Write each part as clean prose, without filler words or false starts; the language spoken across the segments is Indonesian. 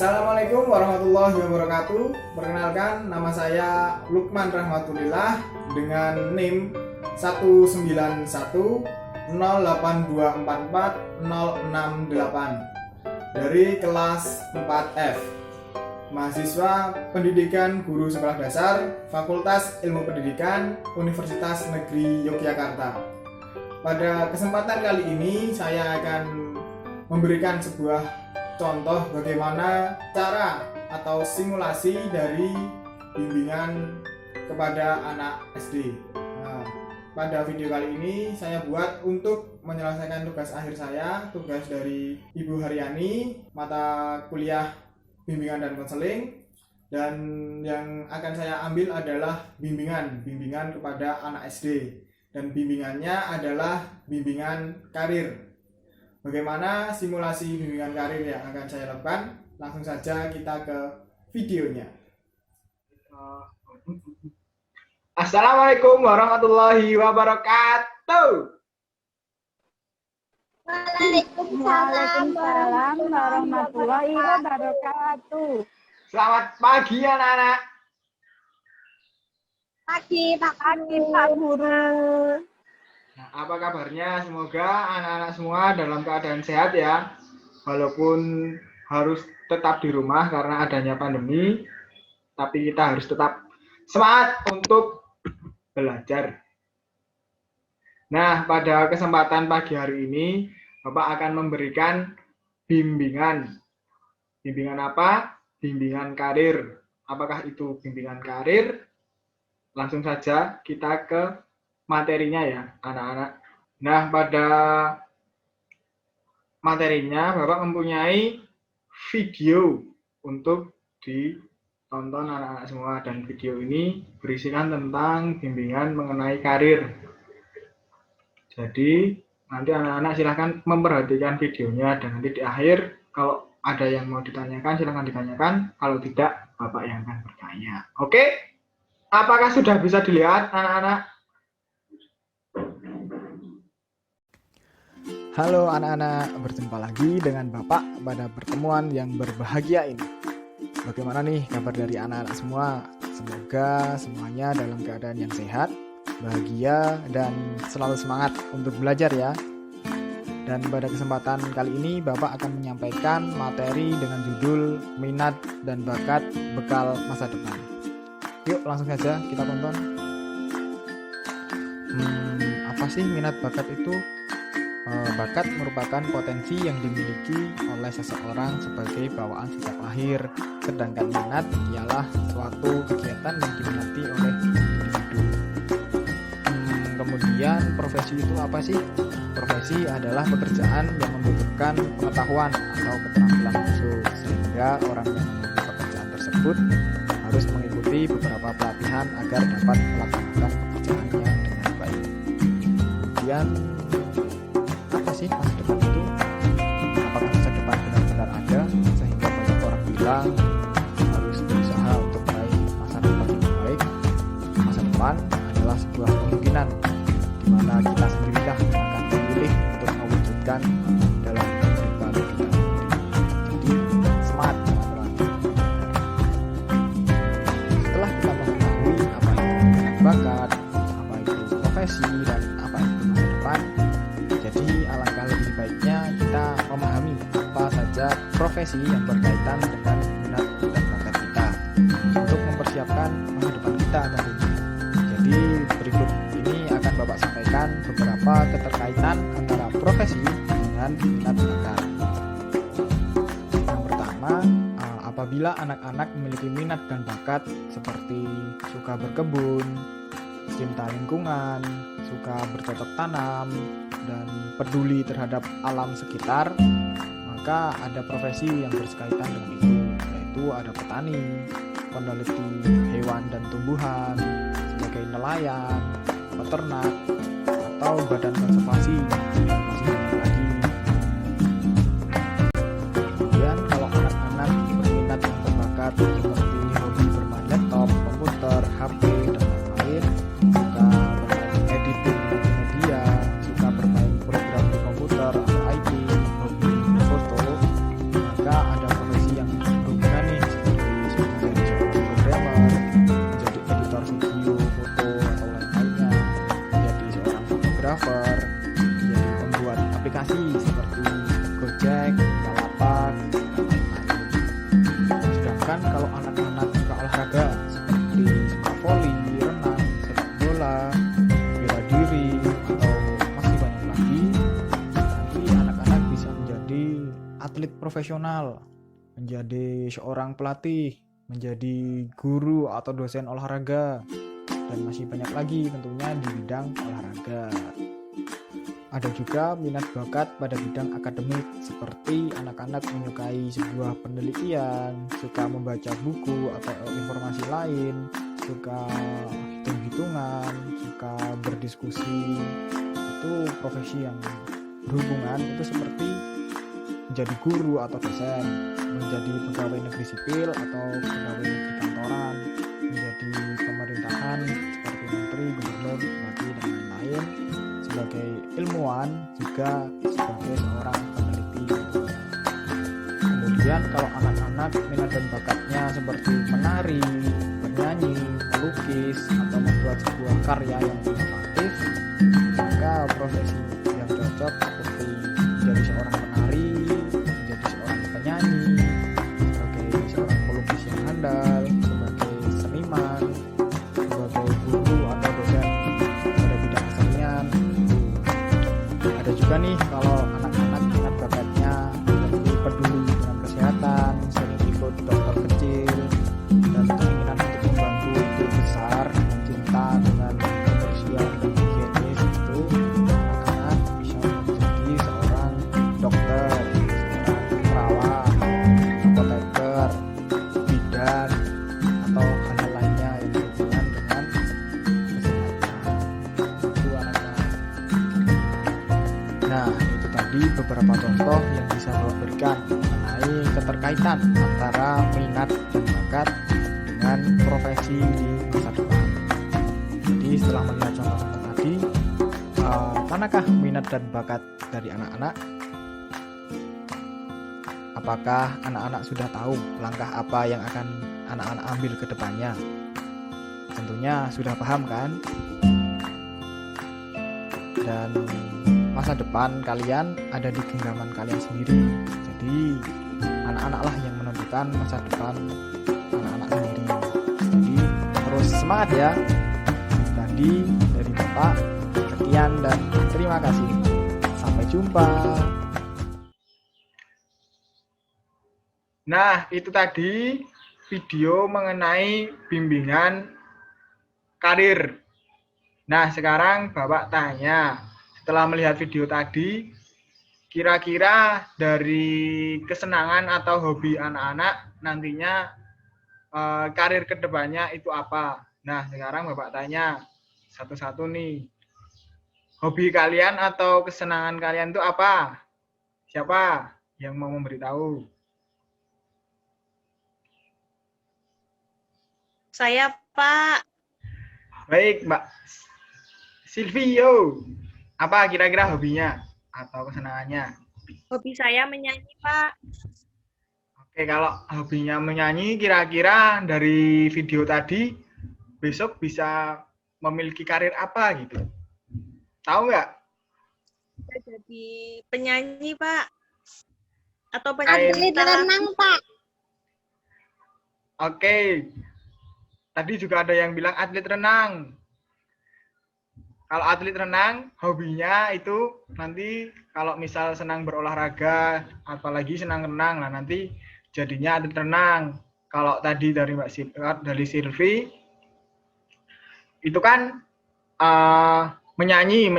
Assalamualaikum warahmatullahi wabarakatuh. Perkenalkan, nama saya Lukman Rahmatulillah dengan NIM 19108244068 dari kelas 4F, mahasiswa Pendidikan Guru Sekolah Dasar Fakultas Ilmu Pendidikan Universitas Negeri Yogyakarta. Pada kesempatan kali ini saya akan memberikan sebuah contoh bagaimana cara atau simulasi dari bimbingan kepada anak SD. Nah, pada video kali ini saya buat untuk menyelesaikan tugas akhir saya, tugas dari Ibu Haryani, mata kuliah bimbingan dan konseling, dan yang akan saya ambil adalah bimbingan kepada anak SD, dan bimbingannya adalah bimbingan karir. Bagaimana simulasi bimbingan karir yang akan saya lakukan? Langsung saja kita ke videonya. Assalamualaikum warahmatullahi wabarakatuh. Waalaikumsalam warahmatullahi wabarakatuh. Selamat pagi anak-anak. Pagi Pak Guru. Nah, apa kabarnya? Semoga anak-anak semua dalam keadaan sehat ya. Walaupun harus tetap di rumah karena adanya pandemi, tapi kita harus tetap semangat untuk belajar. Nah, pada kesempatan pagi hari ini, Bapak akan memberikan bimbingan. Bimbingan apa? Bimbingan karir. Apakah itu bimbingan karir? Langsung saja kita ke materinya ya, anak-anak. Nah, pada materinya Bapak mempunyai video untuk ditonton anak-anak semua, dan video ini berisikan tentang bimbingan mengenai karir. Jadi nanti anak-anak silahkan memperhatikan videonya, dan nanti di akhir kalau ada yang mau ditanyakan silahkan ditanyakan, kalau tidak Bapak yang akan bertanya. Oke? Apakah sudah bisa dilihat anak-anak? Halo anak-anak, berjumpa lagi dengan Bapak pada pertemuan yang berbahagia ini. Bagaimana nih kabar dari anak-anak semua? Semoga semuanya dalam keadaan yang sehat, bahagia, dan selalu semangat untuk belajar ya. Dan pada kesempatan kali ini Bapak akan menyampaikan materi dengan judul Minat dan Bakat Bekal Masa Depan. Yuk langsung saja kita tonton. Apa sih minat bakat itu? Bakat merupakan potensi yang dimiliki oleh seseorang sebagai bawaan sejak lahir, sedangkan minat ialah suatu kegiatan yang diminati oleh individu. Kemudian profesi itu apa sih? Profesi adalah pekerjaan yang membutuhkan pengetahuan atau keterampilan khusus, sehingga orang yang memiliki pekerjaan tersebut harus mengikuti beberapa pelatihan agar dapat melaksanakan pekerjaannya dengan baik. Kemudian masa depan itu, apakah masa depan benar-benar ada sehingga banyak orang bilang harus berusaha untuk meraih masa depan yang baik? Masa depan adalah sebuah kemungkinan di mana kita sendirilah yang akan memilih untuk mewujudkan dalam kehidupan kita sendiri. Jadi semangat teman-teman. Setelah kita mengetahui apa itu minat bakat, apa itu profesi, dan apa itu masa depan, jadi alangkah lebih baiknya kita memahami apa saja profesi yang berkaitan dengan minat dan bakat kita untuk mempersiapkan masa depan kita tentunya. Jadi berikut ini akan Bapak sampaikan beberapa keterkaitan antara profesi dengan minat bakat. Yang pertama, apabila anak-anak memiliki minat dan bakat seperti suka berkebun, cinta lingkungan, suka bercocok tanam, dan peduli terhadap alam sekitar, maka ada profesi yang berkaitan dengan itu, yaitu ada petani, peneliti hewan dan tumbuhan, sebagai nelayan, peternak, atau badan konservasi, dan masih banyak lagi. Kemudian kalau anak-anak berminat dan berbakat seperti hobi bermain laptop, komputer, HP, dan lain-lain, suka bermain editing multimedia, suka bermain program di komputer atau IT, hobi foto, maka ada profesi yang aplikasi seperti Gojek, Bukalapak, dan lain-lain. Sedangkan kalau anak-anak suka olahraga seperti suka voli, renang, sepak bola, bela diri, atau masih banyak lagi, nanti anak-anak bisa menjadi atlet profesional, menjadi seorang pelatih, menjadi guru atau dosen olahraga, dan masih banyak lagi tentunya di bidang olahraga. Ada juga minat bakat pada bidang akademik seperti anak-anak menyukai sebuah penelitian, suka membaca buku atau informasi lain, suka hitung-hitungan, suka berdiskusi. Itu profesi yang berhubungan itu seperti menjadi guru atau dosen, menjadi pegawai negeri sipil atau pegawai negeri kantoran, menjadi pemerintahan seperti menteri, gubernur, bupati, dan lain-lain, sebagai ilmuwan juga sebagai seorang peneliti. Kemudian kalau anak-anak minat dan bakatnya seperti menari, bernyanyi, melukis, atau membuat sebuah karya yang inovatif, maka profesi yang cocok seperti menjadi seorang penari, menjadi seorang penyanyi, sebagai seorang pelukis yang handal, sebagai seniman, sebagai guru atau dosen pada bidang kesenian. Ada juga nih kalau anak-anak minat bakatnya seperti peduli dengan kesehatan, sering ikut dokter kecil, dan keinginan untuk membantu itu besar, cinta dengan kebersihan dan higienis, itu anak-anak bisa menjadi seorang dokter, seorang perawat, apoteker, bidan, atau hal-hal lainnya yang berhubungan dengan kesehatan. Itu anak-anak. Nah, itu tadi beberapa contoh yang bisa Bapak berikan mengenai keterkaitan antara minat dan bakat dengan profesi di masa depan. Jadi setelah melihat contoh-contoh tadi, manakah minat dan bakat dari anak-anak? Apakah anak-anak sudah tahu langkah apa yang akan anak-anak ambil ke depannya? Tentunya sudah paham kan? Dan masa depan kalian ada di genggaman kalian sendiri. Jadi anak-anaklah yang menentukan masa depan anak-anak sendiri. Jadi terus semangat ya. Tadi dari Bapak sekian dan terima kasih. Sampai jumpa. Nah, itu tadi video mengenai bimbingan karir. Nah, sekarang Bapak tanya, setelah melihat video tadi, kira-kira dari kesenangan atau hobi anak-anak nantinya karir kedepannya itu apa? Nah, sekarang Bapak tanya satu-satu nih. Hobi kalian atau kesenangan kalian itu apa? Siapa yang mau memberitahu? Saya, Pak. Baik, Mbak Silvio. Apa kira-kira hobinya atau kesenangannya? Hobi saya menyanyi, Pak. Oke, kalau hobinya menyanyi, kira-kira dari video tadi besok bisa memiliki karir apa gitu? Tahu nggak? Saya jadi penyanyi, Pak. Atau Atlet penyanyi renang, Pak. Oke. Tadi juga ada yang bilang atlet renang. Kalau atlet renang, hobinya itu nanti kalau misal senang berolahraga, apalagi senang renang, nah nanti jadinya atlet renang. Kalau tadi dari dari Silvi, itu kan menyanyi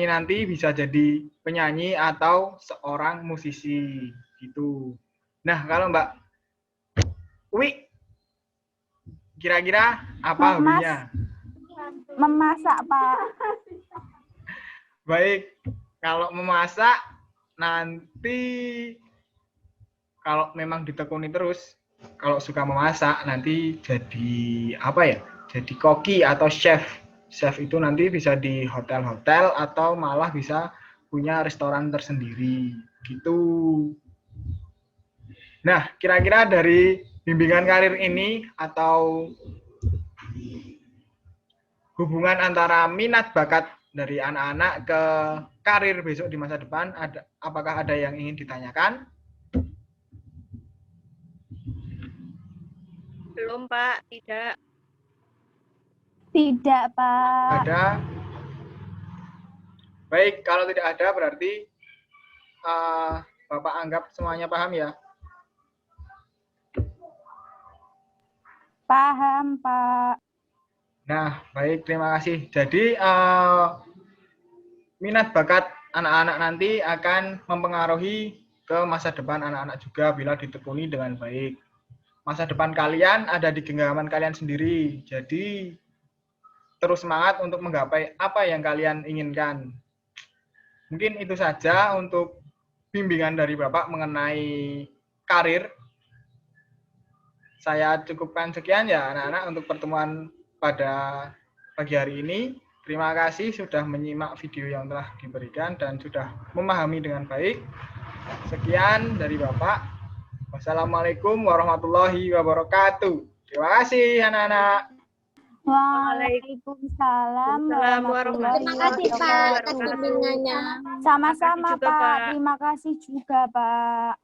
nanti bisa jadi penyanyi atau seorang musisi gitu. Nah, kalau Mbak Wi, kira-kira apa hobinya? Memasak, Pak. Baik, kalau memasak nanti kalau memang ditekuni terus, kalau suka memasak nanti jadi apa ya? Jadi koki atau chef. Chef itu nanti bisa di hotel-hotel atau malah bisa punya restoran tersendiri gitu. Nah, kira-kira dari bimbingan karir ini atau hubungan antara minat bakat dari anak-anak ke karir besok di masa depan, apakah ada yang ingin ditanyakan? Belum, Pak. Tidak. Tidak, Pak. Ada? Baik, kalau tidak ada berarti Bapak anggap semuanya paham ya? Paham, Pak. Nah, baik, terima kasih. Jadi, minat bakat anak-anak nanti akan mempengaruhi ke masa depan anak-anak juga bila ditekuni dengan baik. Masa depan kalian ada di genggaman kalian sendiri. Jadi, terus semangat untuk menggapai apa yang kalian inginkan. Mungkin itu saja untuk bimbingan dari Bapak mengenai karir. Saya cukupkan sekian ya anak-anak untuk pertemuan pada pagi hari ini. Terima kasih sudah menyimak video yang telah diberikan dan sudah memahami dengan baik. Sekian dari Bapak. Wassalamualaikum warahmatullahi wabarakatuh. Terima kasih anak-anak. Waalaikumsalam warahmatullahi Terima wabarakatuh. kasih, Pak, atas bimbingannya. Sama-sama, Terima kasih juga, Pak. Pak. Terima kasih juga, Pak.